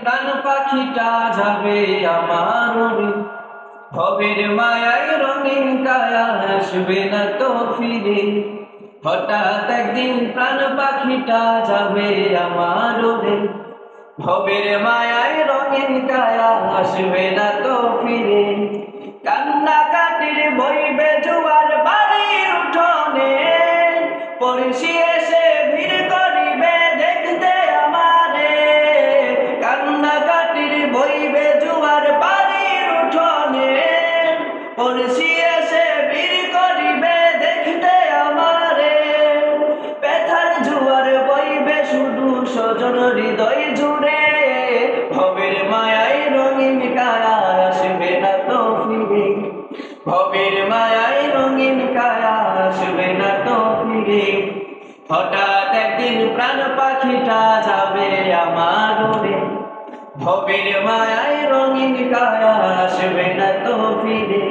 প্রাণ পাখিটা যাবে আমার উড়ে, ভবের মায়ায় রঙিন কায়া আসবে না তো ফিরে। হঠাৎ একদিন প্রাণ পাখিটা যাবে আমার উড়ে, ভবের মায়ায় রঙিন কায়া আসবে না তো ফিরে। কান্নাকাটির বইবে জোয়ার বাড়ির উঠোনে, পড়শি এসে ভিড় করিবে দেখতে আমারে। কান্নাকাটির বইবে জোয়ার বাড়ির উঠোনে, পড়শি এসে ভিড় করিবে দেখতে আমারে। ব্যথার জোয়ার বইবে শুধু স্বজন হৃদয় জুড়ে, ভবের মায়ায় রঙিন কায়া আসবে না তো ফিরে। ভবের মায়ায় রঙিন কায়া আসবে না তো ফিরে। হঠাৎ একদিন প্রাণ পাখিটা যাবে আমার উড়ে, ভবের মায়ায় রঙিন কায়া আসবে না তো ফিরে।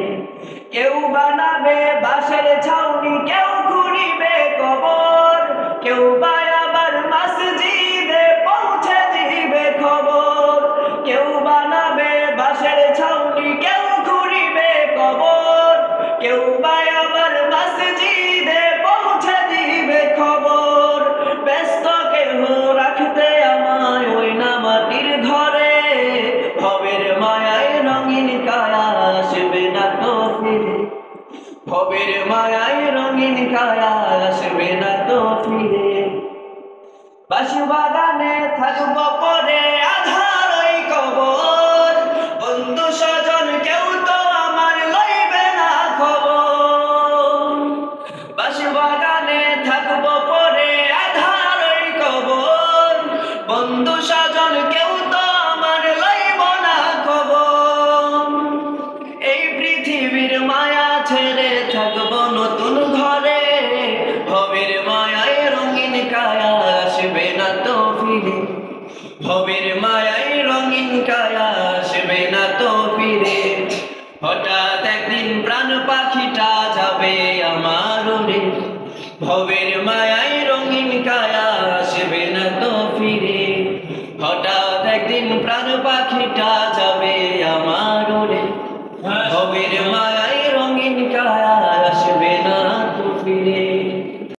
কেউ বানাবে বাঁশের ছাউনি, কেউ খুঁড়িবে কবর, কেউ বা আবার মসজিদে পৌঁছে দিবে খবর। কেউ বানাবে বাঁশের ছাউনি, কেউ খুঁড়িবে কবর, কেউ বা আবার মসজিদে পৌঁছে দিবে খবর। ব্যস্ত কেহ রাখতে আমায় ওই না মাটির ঘরে, ভবের মায়ায় রঙিন কায়া আসবে না তো ফিরে। ভবের মায়ায় রঙিন কায়া আসবে না তো ফিরে। বাঁশি বাগানে থাকব পরে আধার ওই কবর, বন্ধু স্বজন কেউ তো আমার লইবে না খবর। বাঁশি বাগানে থাকব পরে আধার ওই কবর, বন্ধু স্বজন কেউ তো আমার লইব না খবর। এই পৃথিবীর মায়া ছেড়ে থাকব নতুন ঘরে, ভবের মায়ায় রঙিন কায়া আসবে না তো ফিরে। ভবের মায়ায় রঙিন কায়া আসবে না তো ফিরে। হঠাৎ একদিন প্রাণ পাখিটা যাবে আমার উড়ে, ভবের মায়ায় রঙিন কায়া আসবে না তো ফিরে। হঠাৎ একদিন প্রাণ পাখিটা যাবে আমার উড়ে, ভবের মায়ায় রঙিন কায়া